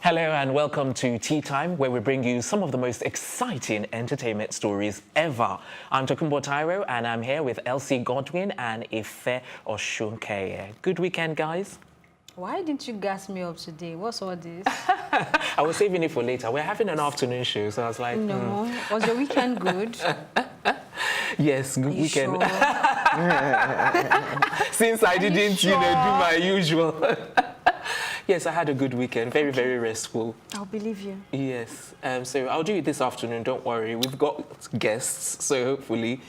Hello and welcome to Tea Time, where we bring you some of the most exciting entertainment stories ever. I'm Tokumbo Tyro and I'm here with Elsie Godwin and Ife Oshunkeye. Good weekend, guys. Why didn't you gas me up today? What's all this? I was saving it for later. We're having an afternoon show, so I was like, No. Was your weekend good? Yes, good weekend. Sure? Since I didn't, sure? do my usual. Yes, I had a good weekend. Very, very restful. I'll believe you. Yes. So I'll do it this afternoon. Don't worry. We've got guests, so hopefully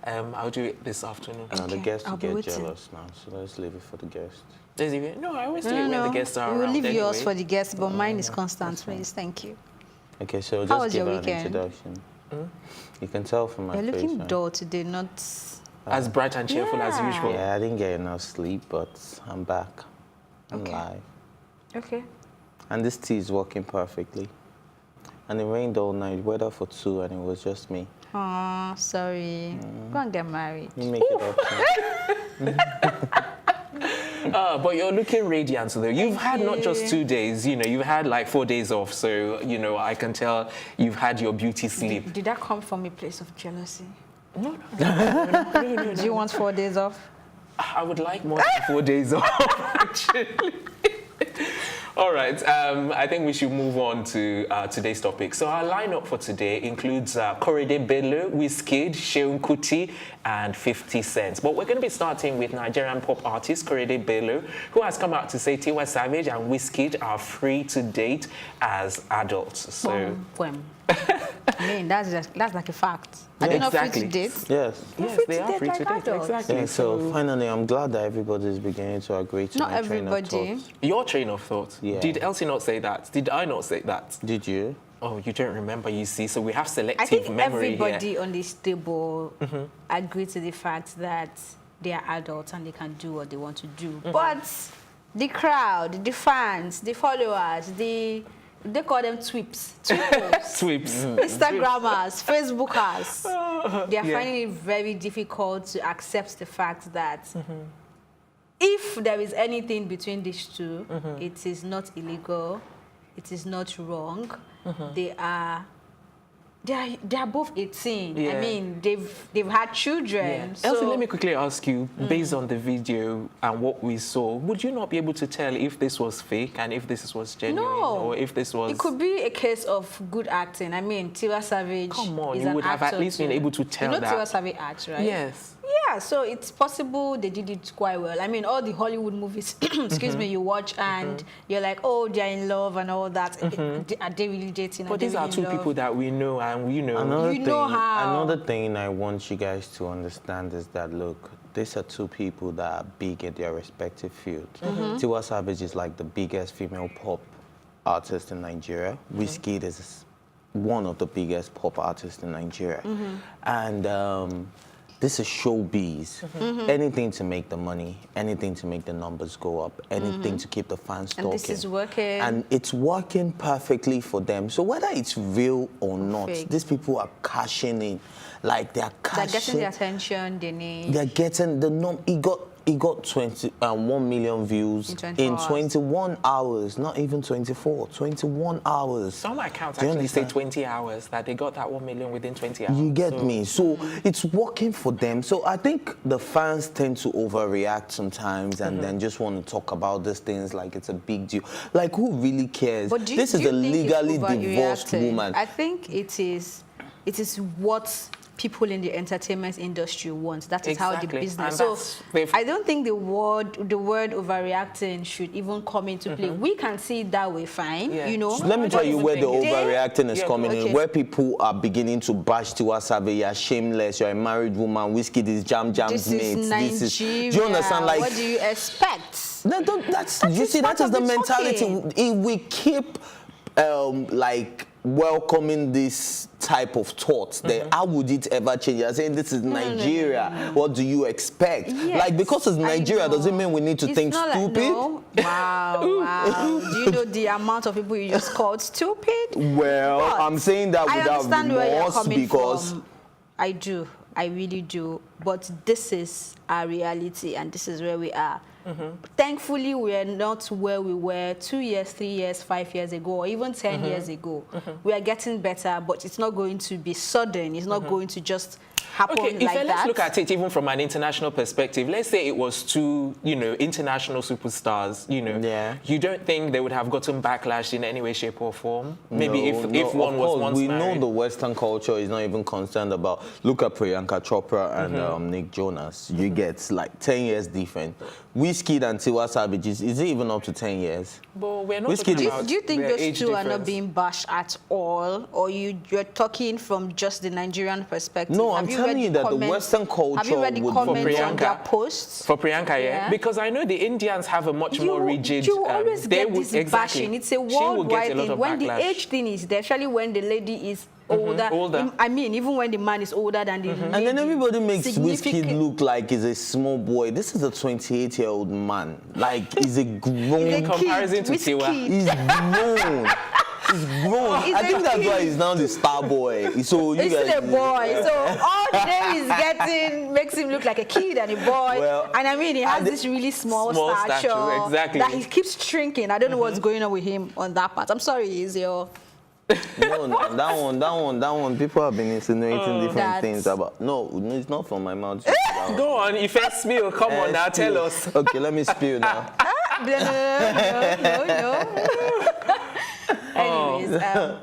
I'll do it this afternoon. The guests I'll get be waiting. jealous now, so let's leave it for the guests. No, I always do it when the guests are We'll around leave yours anyway. for the guests, but mine is constant, please. Thank you. Okay, so How just was give your her an weekend? introduction. You can tell from my You're face. looking right? dull today, not... As bright and cheerful as Yeah. usual. Yeah, I didn't get enough sleep, but I'm back. I'm Okay. live. Okay. And this tea is working perfectly. And it rained all night, weather for 2, and it was just me. Oh, sorry. Go and get married. You make it up. But you're looking radiant though. You've had not just 2 days, you've had like 4 days off. So, I can tell you've had your beauty sleep. Did that come from a place of jealousy? No. Do you want 4 days off? I would like more than 4 days off, actually. All right, I think we should move on to today's topic. So our lineup for today includes Korede Bello, Wizkid, Seun Kuti, and 50 Cent. But we're going to be starting with Nigerian pop artist Korede Bello, who has come out to say Tiwa Savage and Wizkid are free to date as adults. So, I mean, that's like a fact. Are they not free Exactly. to date? Yes. yes, they are free to date. adults. Exactly. Yeah, so finally, I'm glad that everybody is beginning to agree to Not my train of everybody. thought. Your train of thought. Yeah. Did Elsie not say that? Did I not say that? Did you? Oh, you don't remember, you see. So we have selective I think memory everybody here. on this table agree to the fact that they are adults and they can do what they want to do. But the crowd, the fans, the followers, they call them tweeps, Sweeps. Instagrammers, Facebookers. They are Yeah. finding it very difficult to accept the fact that if there is anything between these two, it is not illegal, it is not wrong. They are both 18. Yeah. I mean, they've had children. Yeah. So Elsie, let me quickly ask you, based on the video and what we saw, would you not be able to tell if this was fake and if this was genuine, No. or if this was... It could be a case of good acting. I mean, Tiwa Savage Come on, is you an would have at actor least been too. able to tell You know that. Tiwa Savage acts, right? Yes. Yeah, so it's possible they did it quite well. I mean, all the Hollywood movies, excuse me, you watch and you're like, oh, they're in love and all that. Are they really dating? But these are two people that we know and we know. Another thing I want you guys to understand is that, look, these are two people that are big in their respective fields. Tiwa Savage is like the biggest female pop artist in Nigeria. Wizkid is one of the biggest pop artists in Nigeria. And this is showbiz. Anything to make the money, anything to make the numbers go up, anything to keep the fans talking. And this is working. And it's working perfectly for them. So whether it's real or not, Fake. these people are cashing in. Like they're They're getting cashing. the attention they need. They're getting the He got 1 million views in 21 hours, not even 24, 21 hours. Some accounts Do you actually say understand? 20 hours, that they got that 1 million within 20 hours. You get So- me? So it's working for them. So I think the fans tend to overreact sometimes and then just want to talk about these things like it's a big deal. Like, who really cares? But This is do a you think it's legally divorced overreacting? woman. I think it is what people in the entertainment industry want. That is how the Exactly. business. And So they've- I don't think the word overreacting should even come into play. We can see it that way, fine. Yeah. You know. Let me tell you where the They- overreacting is Yeah, coming okay. in, where people are beginning to bash Tiwa Savage. You're shameless, you're a married woman, Wizkid is Jam's This mate. is Nigeria. Do you understand? Like, what do you expect? that's you is see, part that is of the the mentality. talking. If we keep like welcoming this type of thoughts, then how would it ever change? You're saying this is Nigeria. What do you expect? Yes, like, because it's I Nigeria know. doesn't mean we need to It's think not like- stupid. no. Wow. Do you know the amount of people you just called stupid? Well, But I'm saying that I without understand where you're remorse coming because from. I do. I really do. But this is our reality and this is where we are. Thankfully, we are not where we were 2 years, 3 years, 5 years ago, or even 10 years ago. We are getting better, but it's not going to be sudden. It's not going to just happen like that. Let's look at it even from an international perspective. Let's say it was two, international superstars, Yeah. You don't think they would have gotten backlash in any way, shape or form? Maybe if one was once we married. know the Western culture is not even concerned about, look at Priyanka Chopra and Nick Jonas. You get like 10 years different. Wizkid and Tiwa Savage, is it even up to 10 years? But we're not Wizkid talking about Do you think their those age two are not difference. being bashed at all? Or you're talking from just the Nigerian perspective? No, Have I'm you telling read you the that the comments? Western culture Have you read the would- comments For on Priyanka. their posts? For Priyanka, yeah? Yeah. Because I know the Indians have a much more rigid... You always they get would- this exactly. bashing. It's a She will get worldwide a lot thing. of When the backlash. age thing is there, especially when the lady is older. I mean, even when the man is older than the lady. And then everybody makes significant- Wizkid look like he's a small boy. This is a 28-year-old man. Like, he's a grown... In comparison to Wizkid. Tiwa. He's grown. He's grown. He's I a think that's kid. why he's now the star boy. So you He's guys, still a boy, so all the name he's getting makes him look like a kid and a boy. Well, and I mean, he has this really small stature, exactly. that he keeps shrinking. I don't know what's going on with him on that part. I'm sorry, he's your... No, that one. People have been insinuating different That's- things about. No, it's not from my mouth. Go on, if it's spill, come on now, tell us. Okay, let me spill now. No. Anyways,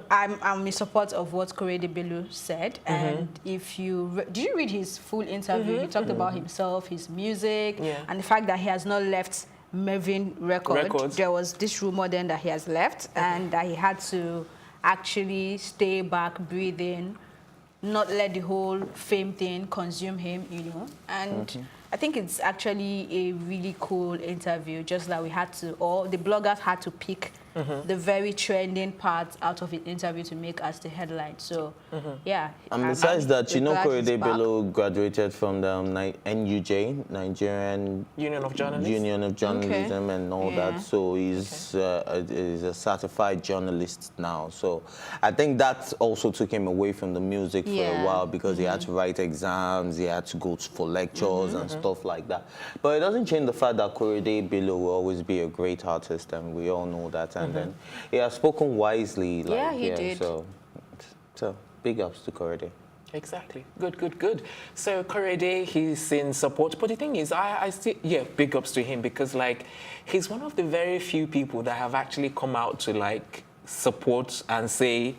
I'm in support of what Korede Bello said. And if you did you read his full interview? He talked about himself, his music, and the fact that he has not left Mervyn Records. There was this rumor then that he has left and that he had to actually stay back, breathe in, not let the whole fame thing consume him, And I think it's actually a really cool interview, just that we had to, or the bloggers had to pick the very trending part out of the interview to make as the headline. So, yeah. And besides that, we're glad he's Korede back. Bello graduated from the NUJ, Nigerian Union of Journalists. Union of Journalism and all that. So he's a certified journalist now. So I think that also took him away from the music for a while because he had to write exams, he had to go for lectures and stuff like that. But it doesn't change the fact that Korede Bello will always be a great artist, and we all know that. And then he has spoken wisely. Like, he did. So big ups to Korede. Exactly. Good. So Korede, he's in support. But the thing is, I still, big ups to him because, like, he's one of the very few people that have actually come out to, like, support and say,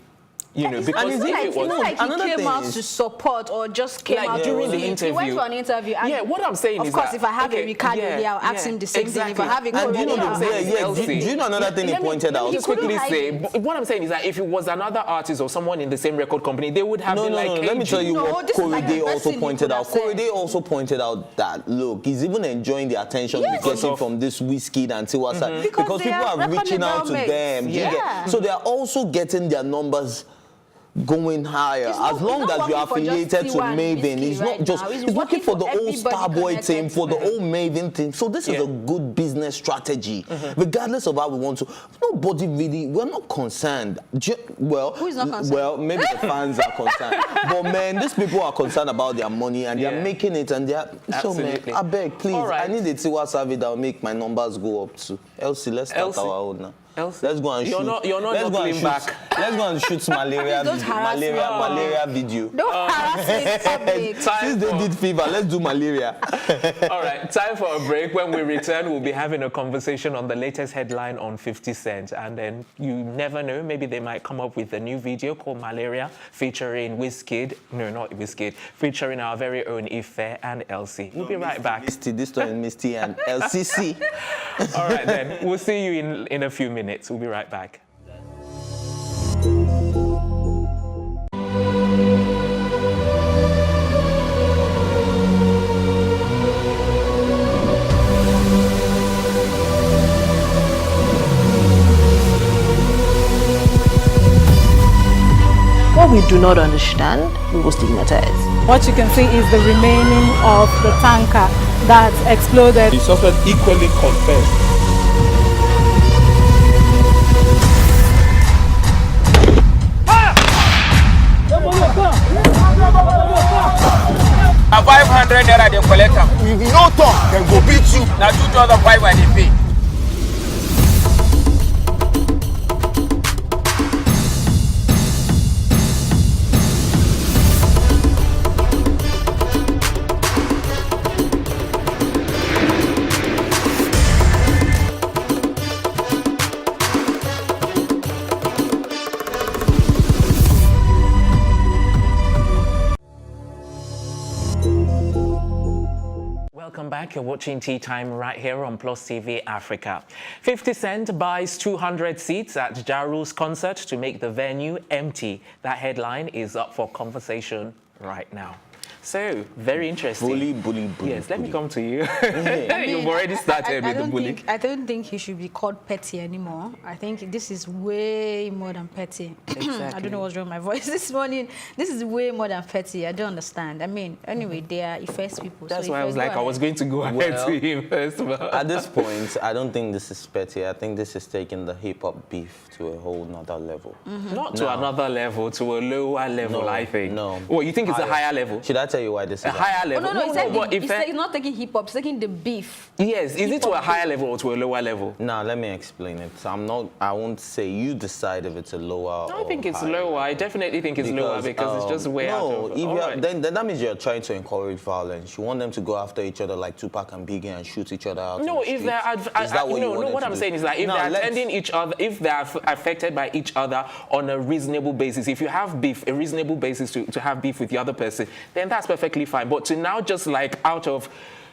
because It's if like, it was... he another came thing out is- to support or just came Like out during the He went interview. for an interview. And what I'm saying is of course, that, if I have a Ricardo here, I'll ask him the same thing. If I have a And do you know, Korede, do you know another thing he pointed out? Just quickly say, what I'm saying is that if it was another artist or someone in the same record company, they would have been like, Let me tell you what this is like Korede the best also thing he pointed could out. have said. Korede also pointed out that, look, he's even enjoying the attention he's getting from this Wizkid and Tiwa side because they people are are reaching out to record them. label You mates. get- So they are also getting their numbers going higher. It's not- As long it's not as you're working for just affiliated to Tiwa and Maven, Wizkid he's not right just, now. It's he's working working for the for whole everybody Starboy connected team, to for the them. whole Maven team. So this is a good business strategy, regardless of how we want to. Nobody really, we're not concerned. Who is not concerned? Well, maybe the fans are concerned. But man, these people are concerned about their money and they're making it and they're, so man, Absolutely. I beg, please, All right. I need a Tiwa Savage that will make my numbers go up to. Elsie, let's start Elsie. our own now. Elsie? Let's go and shoot. You're not let's go and knuckling shoot. back. Let's go and shoot malaria Don't video. harass me. Malaria video. Don't harass me in public. Since they did fever, let's do malaria. All right, time for a break. When we return, we'll be having a conversation on the latest headline on 50 Cent. And then you never know, maybe they might come up with a new video called Malaria featuring Wizkid. No, not Wizkid. Featuring our very own Ife and Elsie. We'll be right back. Misty, this one is Misty and LCC. All right, then. We'll see you in a few minutes. We'll be right back. What we do not understand, we will stigmatize. What you can see is the remaining of the tanker that exploded. The suspect equally confessed. A 500 naira they collect am. If you no talk, dem go beat you. Now, 2005 I dey pay. Welcome back. You're watching Tea Time right here on Plus TV Africa. 50 Cent buys 200 seats at Joule's concert to make the venue empty. That headline is up for conversation right now. So, very interesting. Bully. Yes, let me come to you. You've already started with the bullying. I don't think he should be called petty anymore. I think this is way more than petty. Exactly. I don't know what's wrong with my voice this morning. This is way more than petty. I don't understand. I mean, anyway, they are first people. That's so why I was like, I was going to go ahead to him first. At this point, I don't think this is petty. I think this is taking the hip-hop beef to a whole nother level. Not to another level, to a lower level, No, I think. no. Well, you think it's a higher level? Should I tell you why this is A higher level? No, but it's not taking hip hop. It's taking the beef. Yes, is it to a higher level or to a lower level? Now, let me explain it. I won't say you decide if it's a lower I think it's higher. lower. I definitely think it's lower because it's just way out No, of... if all you're, right. then that means you're trying to encourage violence. You want them to go after each other like Tupac and Biggie and shoot each other out. No, in the if they're streets. Is that what you want them what to I'm do? saying is like if Now, they're let's- attending each other, if they're affected by each other on a reasonable basis, if you have beef, a reasonable basis to have beef with the other person, then that's perfectly fine. But to now just like out of,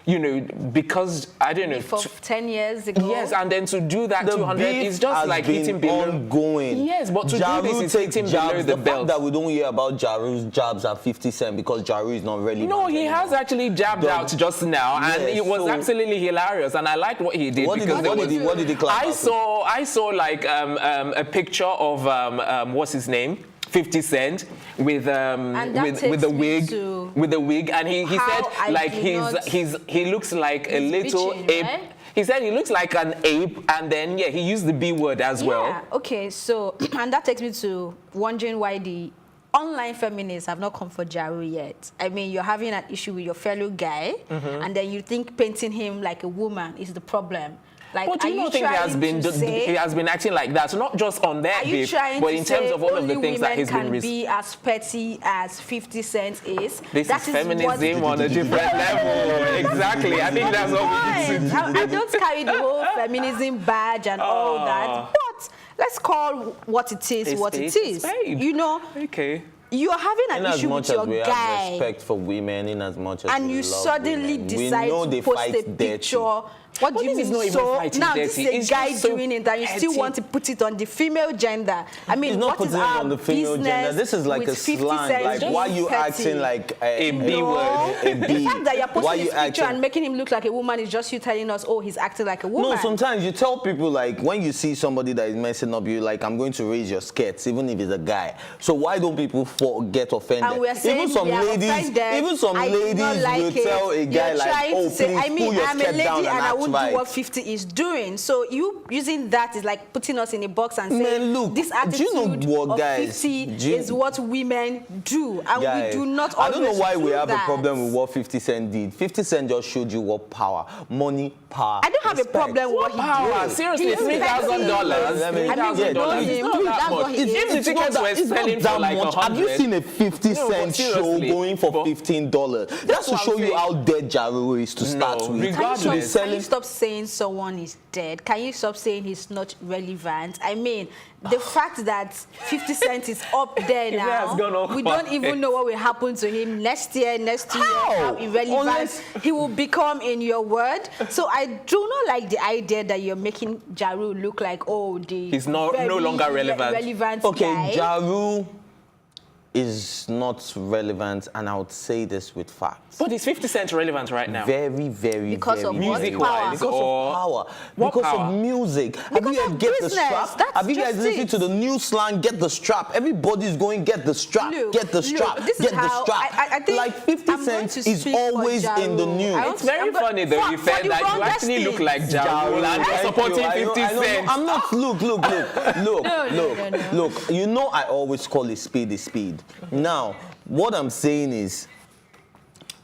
you know, because I don't know. For 10 years ago. Yes, and then to do that The 200 beef is just has like been hitting below. ongoing. Yes, but to Ja do Rule this is takes hitting below jabs. the The belt. fact that we don't hear about Ja Rule's jabs at 50 Cent because Ja Rule is not relevant. No, he anymore. has actually jabbed The- out just now, and Yes, it was so- absolutely hilarious, and I liked what he did. What did because there was- he clap I out saw like a picture of what's his name, 50 Cent with And that with takes the me wig to with the wig, and he how said I like do not- he looks like a He's little bitching, ape. right? He said he looks like an ape, and then yeah, he used the B word as well. Yeah, okay, so, and that takes me to wondering why the online feminists have not come for Ja Rule yet. I mean, you're having an issue with your fellow guy, and then you think painting him like a woman is the problem. Like, But do you not think he has been acting like that? So not just on their are you beef, trying but to in terms say of all of the only things that women he's been can be as petty as 50 Cent is? This That is is feminism what- on a different level. Exactly. I think that's what we need to do. I don't carry the whole feminism badge and all that, but let's call what it is It's what it spade, is. spade. You know, Okay. you're having In an as issue much with as your we have guy, respect for women, in as much as and we you love suddenly women, decide we know to they post fight a dirty. picture. What But do you this is mean? not even So fighting now dirty. this is a It's guy just so doing it, and you still petty. want to put it on the female gender. I mean, It's not what is putting it our on the female business gender. This is like with a 50 slang. Cent Like, being why you petty? acting like A B No. word. A The B? fact that you're Why posting you this picture acting- and making him look like a woman is just you telling us, oh, he's acting like a woman. No, sometimes you tell people like when you see somebody that is messing up, you like, I'm going to raise your skirts, even if it's a guy. So why don't people get offended? And we're saying even some we are ladies, offended. even some I do ladies not like will it. tell a guy You're like, trying oh, to say, please I mean, pull your I'm a skirt lady down and I act won't right. do what 50 is doing. So you using that is like putting us in a box and saying, Man, look, this do attitude you know what, of guys? 50 Do you- is what women do, and Guys, we do not I don't know always why we do have that. a problem with what 50 Cent did. 50 Cent just showed you what power, money, power. I don't have a respect. problem with what he Power. did. Seriously, He's $3,000. I mean, I mean, we yeah, know it's him. not that That's much. what he If is. the tickets were selling for like Have you 100. seen a 50 No, but Cent show seriously, going for but- $15? That's to what I'm show you saying. how dead Ja Rule is to start No, with. regardless. To be Can you selling. stop saying someone is dead? Can you stop saying he's not relevant? I mean, the fact that 50 Cent is up there He has now, gone off we don't market. even know what will happen to him next year, next 2 years, How? how irrelevant Unless- he will become in your word. So I do not like the idea that you're making Ja Rule look like, oh, the He's no very longer relevant. relevant Okay, guy. Ja Rule is not relevant, and I would say this with facts. But is 50 Cent relevant right now? Very, very, Because very, of very what? relevant. Music-wise, Because or- of power. What Because power? of music. Have Because you guys of get the business. strap? That's Have you guys just listened it. to the new slang? Get the strap. Everybody's going get the strap. Look, get the look, strap. this is get the how strap. I think like 50 I'm going Cent to is speak for always Ja in the Rule. news. I It's very funny though. You for said the that you wrongest actually look thing. like Ja Rule and you're Thank supporting you. 50 I know, Cent. I'm not. Look. No. Look. You know, I always call a speed a speed. Now, what I'm saying is,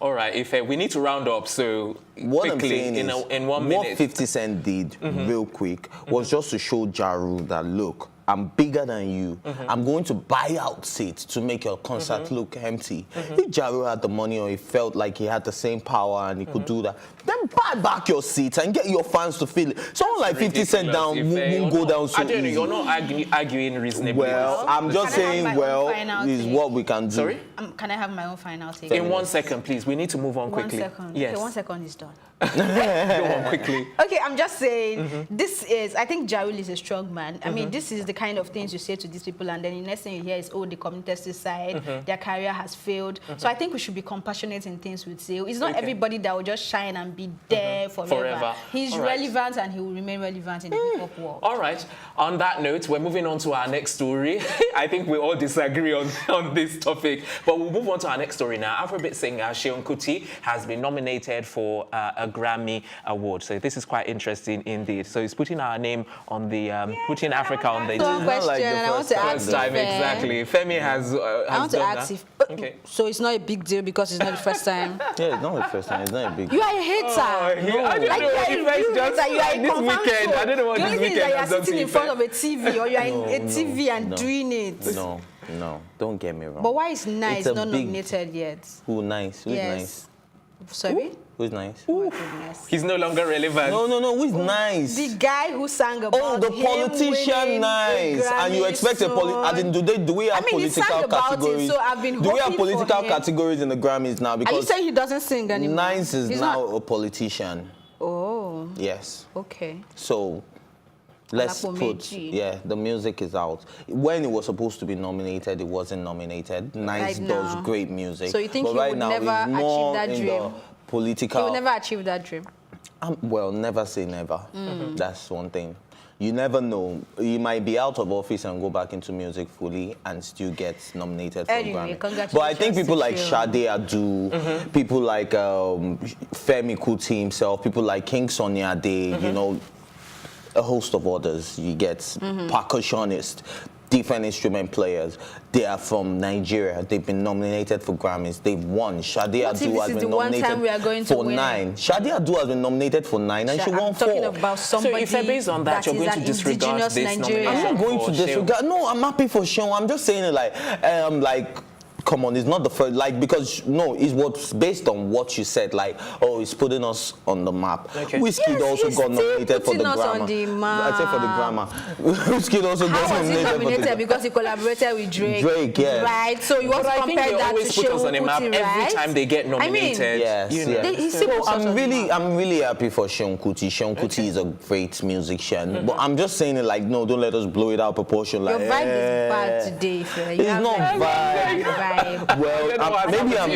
All right, if we need to round up, so What I'm quickly, saying is, in 1 what minute. 50 Cent did real quick was just to show Joule that, look, I'm bigger than you. I'm going to buy out seats to make your concert look empty. If Joule had the money or he felt like he had the same power and he could do that, then buy back your seats and get your fans to feel it. Someone like 50 Cent down won't go down so I don't know, easy. you're not arguing reasonably. Well, I'm just Can I have saying, my own well, final this is take? what we can do. Sorry? Can I have my own final take? In 1 second, please. We need to move on 1 quickly. second. Yes. Okay, 1 second is done. Go on quickly. Okay, I'm just saying, this is, I think Joule is a strong man. I mean, this is the kind of things you say to these people, and then the next thing you hear is, oh, they committed suicide, their career has failed. So I think we should be compassionate in things we say. It's not everybody that will just shine and be there forever. He's All right. relevant and he will remain relevant in the hip-hop world. All right. On that note, we're moving on to our next story. I think we all disagree on this topic, but we'll move on to our next story now. Afrobeat singer Seun Kuti has been nominated for a Grammy Award. So this is quite interesting indeed. So he's putting our name on the, putting Africa on the One not like question, the and I want to first ask first time. if, Exactly. Femi has I want to done ask that. if, Okay. so it's not a big deal because it's not the first time. Yeah, it's not the first time. It's not a big You are a hater. I don't know. Like, If I just you are a this confirmed weekend, I don't know what The this only thing is weekend that has you are done sitting to in you. front of a TV or you are in a No, TV and no. doing it. No, don't get me wrong. But why is Nice It's a not big- nominated yet? Who nice? Who's Yes. nice? Sorry? Who's nice? Oh my goodness. He's no longer relevant. No, who's nice? The guy who sang about Oh, the him politician winning nice. the And you Grammy expect a soon. do we have I mean, he sang political about it, categories? so I've been Do we have hoping for political him. categories in the Grammys now? Are you Because saying he doesn't sing anymore? Nice is He's now not- a politician. Oh, Yes. okay. So let's Alapo put, Meji. yeah, the music is out. When it was supposed to be nominated, it wasn't nominated. Nice Right does now. great music. So you think but he right would now, never it's achieve more that in dream? the political. He will never achieve that dream. Well, never say never. That's one thing. You never know. You might be out of office and go back into music fully and still get nominated for Anyway, a Grammy. congratulations But I think people to like Seun. Sade Adu, people like Femi Kuti himself, people like King Sunny Ade, you know, a host of others. You get percussionists, different instrument players. They are from Nigeria. They've been nominated for Grammys. They've won. Sade What if Adu this has is been the one time nominated we are going to for win? 9. Sade Adu has been nominated for 9 and she won I'm 4. talking about somebody So if based on that, you're is going to an disregard indigenous this Nigerian. I'm nomination? not going to for Seun. disregard. No, I'm happy for Seun. I'm just saying it like, come on, it's not the first, like, because, no, it's what's based on what you said, like, oh, it's putting us on the map. Okay. Wizkid Yes, also he's got still nominated for the putting us grammar. on the I said for the map. grammar. Wizkid also How got was he nominated for nominated? the Because he collaborated with Drake. Drake, yes. Right? So you want But to I think compare they that to always put us on a map Seun Kuti, every right? time they get nominated. Yes, you know. yes. He still So puts us on the map. I'm really happy for Seun Kuti. Seun Kuti is a great musician. But I'm just saying it like, no, don't let us blow it out of proportion. Your Like, vibe is bad today, Faye. You It's have not like vibe. vibe. Well, maybe I'm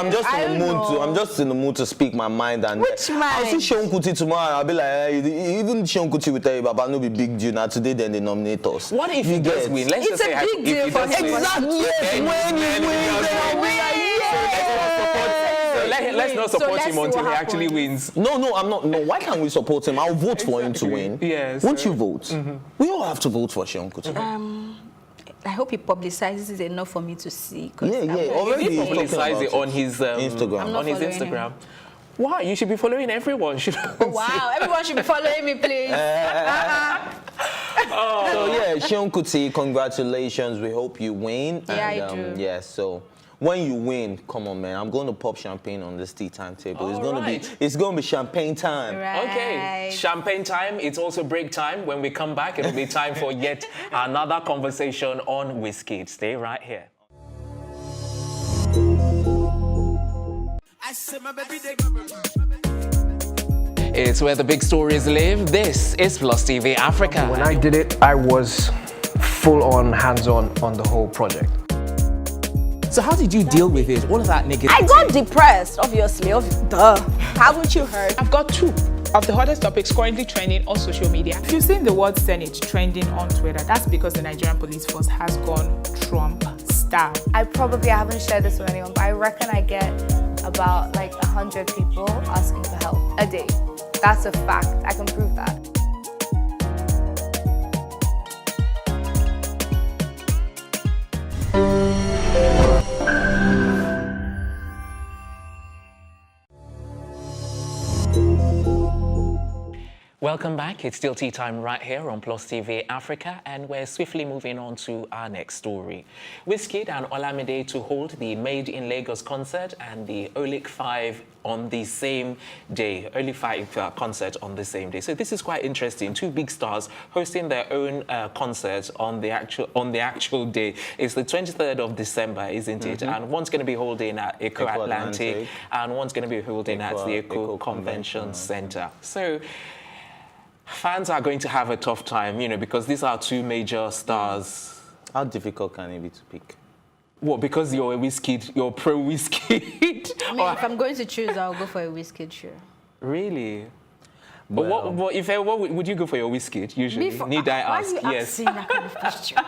just I in the mood know. to I'm just in the mood to speak my mind and Which I'll see mind? Seun Kuti tomorrow and I'll be like, even Seun Kuti will tell you, Baba, no be big deal. Now today then they nominate us. What if You he does get? win? Let's It's just say a big if deal he for does him. win. Exactly. Yes, Then when he he wins, does then I'll be win. like, So let's not support let's him see until what he actually happens. wins. No, I'm not. No, why can't we support him? I'll vote for him to win. Yes, Won't sir. you vote? We all have to vote for Seun Kuti. I hope he publicizes it enough for me to see. 'Cause Yeah, I'm yeah, like- already He he's talking publicized about it on his Instagram. I'm not on his following him. Instagram. Why? You should be following everyone. Wow, everyone should be following me, please. So yeah, Seun Kuti, congratulations. We hope you win. Yeah, and, I do. Yeah, so when you win, come on, man. I'm going to pop champagne on this tea time table. Alright. It's going to be champagne time. Okay, Right. champagne time. It's also break time. When we come back, it'll be time for yet another conversation on Wizkid. Stay right here. It's where the big stories live. This is Plus TV Africa. When I did it, I was full on, hands-on on the whole project. So how did you deal with it? All of that negativity? I got depressed, obviously. Duh. Haven't you heard? I've got 2 of the hottest topics currently trending on social media. If you've seen the word Senate trending on Twitter, that's because the Nigerian police force has gone Trump style. I haven't shared this with anyone, but I reckon I get about like 100 people asking for help a day. That's a fact. I can prove that. Welcome back. It's still tea time right here on Plus TV Africa, and we're swiftly moving on to our next story. Wizkid and Olamide to hold the Made in Lagos concert and the Olic 5 on the same day. Olic 5 concert on the same day. So this is quite interesting. Two big stars hosting their own concert on the actual day. It's the 23rd of December, isn't it? And one's going to be holding at Eco Atlantic, and one's going to be holding at the Eco Convention Center. So fans are going to have a tough time, you know, because these are two major stars. How difficult can it be to pick? What, because you're a Wizkid, you're pro-Wizkid? I mean, if I'm going to choose, I'll go for a Wizkid show. Really? Well, But what would you go for your Wizkid usually? Need I ask? Why are you asking that kind of question?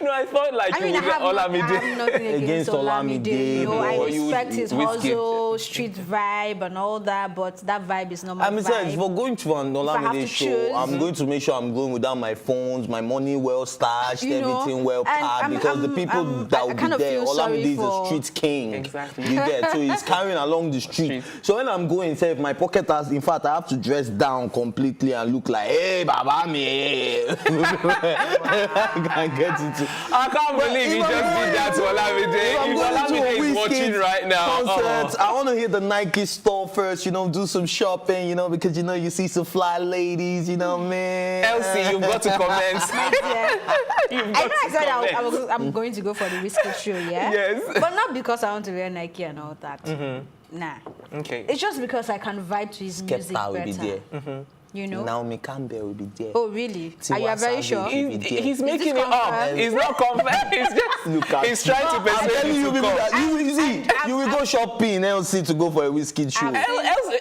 No, I thought like I mean, you I would have Olamide. nothing against Olamide. You know, I respect his Wizkid. hustle, street vibe and all that, but that vibe is not my vibe. If we're going to an Olamide show, I'm going to make sure I'm going without my phones, my money well stashed, everything well packed, because the people that will be there, Olamide is a street king. Exactly. You get, so he's carrying along the street. So when I'm going, say, if my pocket has, in fact, I have to dress down completely and look like, hey, Baba, me. I can get into. I can't believe you just did that to Olamide. Olamide is watching right now. Concerts, I want to hit the Nike store first, you know, do some shopping, you know, because, you know, you see some fly ladies, you know, man. Elsie, you've got to comment. I said I'm going to go for the Wizkid show, yeah? Yes. But not because I want to wear Nike and all that. Nah. Okay. It's just because I can vibe to his music Skepta will better. be there. You know? Naomi Campbell will be there. Oh, really? Tiwa Are you very Savage sure? will be there. He's making it confirmed? up. He's not confirmed. He's just Look at he's trying to I'm persuade telling you you, to people, come. that you will go shopping in LC to go for a Wizkid show.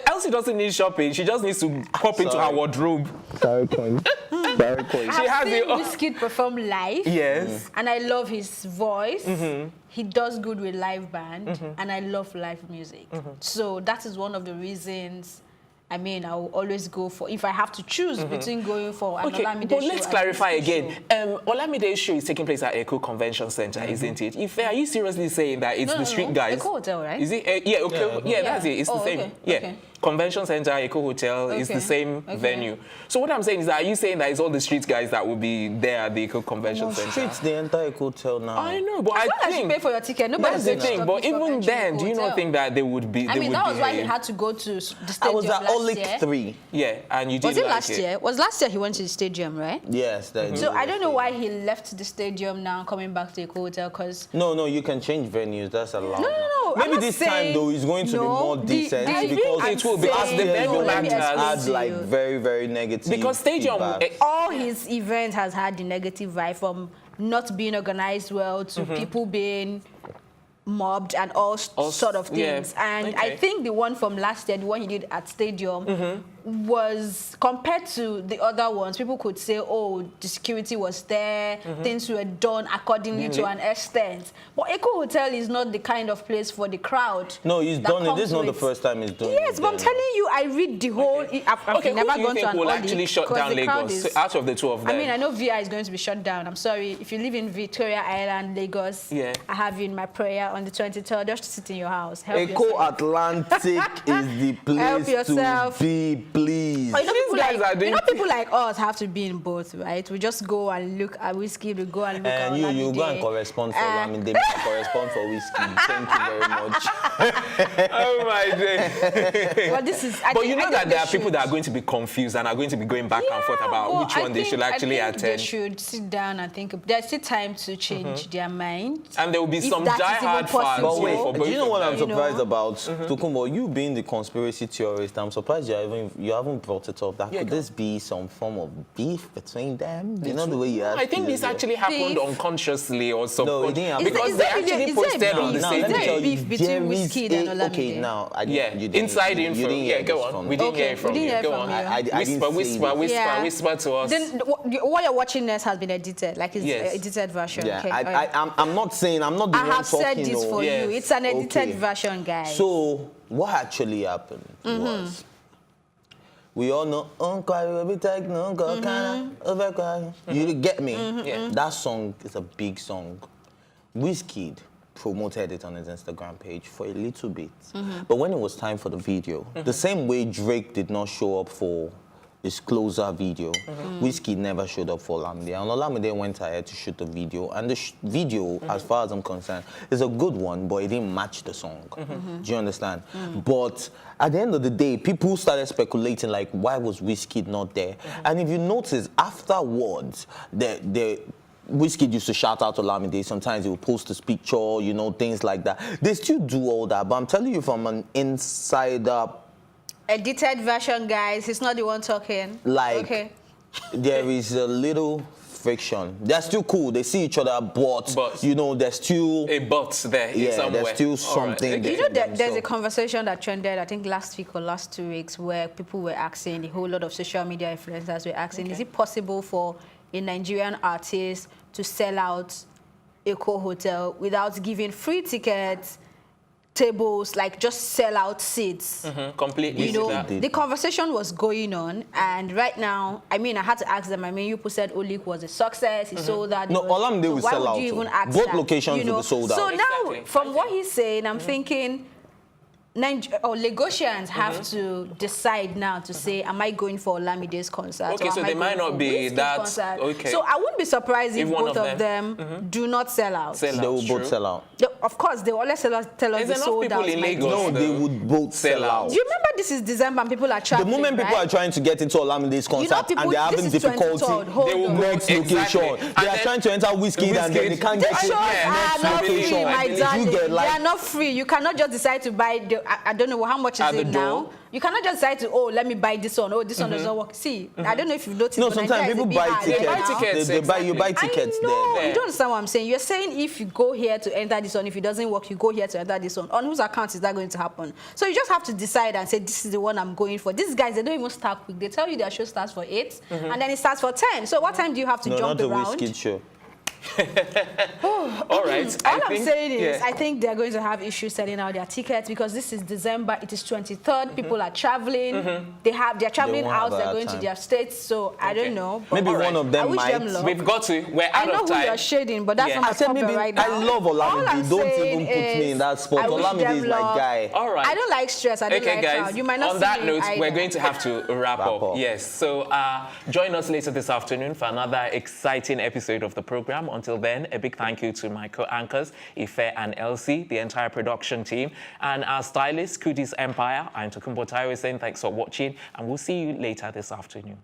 Elsie doesn't need shopping. She just needs to pop into her wardrobe. Sorry, point. Sorry, point. She has I've seen it. Wizkid perform live. Yes. And I love his voice. He does good with live band. And I love live music. So that is one of the reasons. I mean, I will always go for, if I have to choose between going for an Olamide show. But let's clarify again. Olamide's show is taking place at Eco Convention Center, isn't it? Are you seriously saying that it's the street guys? Eco Hotel, right? Is it? Yeah, okay. Yeah, that's it. It's the same. Okay. Yeah. Okay. Convention Center, Eco Hotel is the same venue. So what I'm saying is that, are you saying that it's all the street guys that will be there at the Eco Convention Center? Streets, the entire Eco Hotel now. I know, but I think you pay for your ticket. that's the thing. But even then, do you not think that they would be? I mean, that was why he had to go to the stadium. I was at Olic 3. Yeah, and you did. Was it last year? Was last year he went to the stadium, right? Yes. So I don't know why he left the stadium now, coming back to Eco Hotel, because. No, you can change venues. That's allowed. No. Maybe this time though is going to be more decent because it will, because the venue had like very, very negative. Because stadium, all his events has had the negative vibe, from not being organized well to people being mobbed and all sort of things. And I think the one from last year, the one he did at stadium, was, compared to the other ones, people could say, oh, the security was there, things were done accordingly to an extent. But Eco Hotel is not the kind of place for the crowd. No, he's done it. This is not the first time he's done it. Yes, but I'm telling you, I read the whole. I've never gone to an will actually shut down Lagos out of the two of them? I mean, I know VI is going to be shut down. I'm sorry. If you live in Victoria Island, Lagos, I have you in my prayer on the 23rd. Just sit in your house. Help Eco yourself. Atlantic is the place to be, please. But you know, people like us have to be in both, right? We just go and look at Wizkid, we go and look at Olamide. You go and correspond for Olamide, correspond for Wizkid. Thank you very much. Oh my day. Well, this is. But you know that there are people that are going to be confused and are going to be going back and forth about which one they should actually attend. They should sit down and think. There's still time to change their mind. And there will be some die-hard fans. But wait, do you know what I'm surprised about? Tokumbo, you being the conspiracy theorist, I'm surprised you haven't brought it up. Could this be some form of beef between them? You know the way you asked. I think this actually happened unconsciously or something. No, it didn't happen. Because they actually posted on the same day. Is there beef between Wizkid and Olamide? Okay, now, inside info. Yeah, go on. We didn't hear from you. Go on. Whisper to us. Then what you're watching next has been edited, like it's edited version. Yeah, okay, I'm not saying, I'm not the one talking. I have said this for you. It's an edited version, guys. So what actually happened was, we all know, you get me? That song is a big song. Wizkid promoted it on his Instagram page for a little bit. But when it was time for the video, the same way Drake did not show up for his closer video. Wizkid never showed up for Olamide, and Olamide went ahead to shoot the video, and the video, as far as I'm concerned, is a good one, but it didn't match the song. Do you understand? But at the end of the day, people started speculating, like, why was Wizkid not there? And if you notice, afterwards, Wizkid used to shout out to Olamide. Sometimes he would post his picture, you know, things like that. They still do all that, but I'm telling you from an insider edited version, guys. He's not the one talking. Like, there is a little friction. They're still cool. They see each other, but you know, there's still a but there. Yeah, somewhere. there's still something. You know, there's a conversation that trended, I think, last week or last 2 weeks, where people were asking, a whole lot of social media influencers were asking, is it possible for a Nigerian artist to sell out a hotel without giving free tickets, tables, like just sell out seats? Completely. You know, the conversation was going on, and right now, I mean, I had to ask them. I mean, you said Olik was a success. He sold out. No, Olamide will sell out. Why would you even ask both that? locations will be sold out. So now, from what he's saying, I'm thinking, Lagosians have to decide now to say, am I going for Olamide's concert? Okay, or so am they I might going not for be Wizkid's that. concert? Okay. So I wouldn't be surprised if one both of them do not sell out. They will both sell out. Of course, they will always tell us they sold out. In Lagos, no, they would both sell out. Do you remember this is December and people are traveling? The moment people are trying to get into Olamide's concert and they're having difficulty, they will next location. They are trying to enter Wizkid and then they can't get These shows are not free, my darling. They are not free. You cannot just decide to buy I don't know how much is it now. You cannot just decide to, let me buy this one. Oh, this one does not work. See, I don't know if you've noticed. No, sometimes people buy tickets. You buy tickets there. You don't understand what I'm saying. You're saying if you go here to enter this one, if it doesn't work, you go here to enter this one. On whose account is that going to happen? So you just have to decide and say, this is the one I'm going for. These guys, they don't even start quick. They tell you their show starts for 8, and then it starts for 10. So what time do you have to jump around? Not the Wizkid show. All right. All I'm saying is, I think they're going to have issues selling out their tickets because this is December. It is 23rd. People are traveling. They're traveling out. They're going to their states. So I don't know. But maybe one of them might. We've got to. We're out of time. I know who you're shading, but that's not my problem right now. I love Olamide. Don't even put me in that spot. Olamide is my guy. All right. I don't like stress. I don't like crowd. You might not on that note, either. we're going to have to wrap up. Yes. So join us later this afternoon for another exciting episode of the program. Until then, a big thank you to my co-anchors, Ife and Elsie, the entire production team, and our stylist, Kuti's Empire. I'm Tokumbo Taiwo saying thanks for watching, and we'll see you later this afternoon.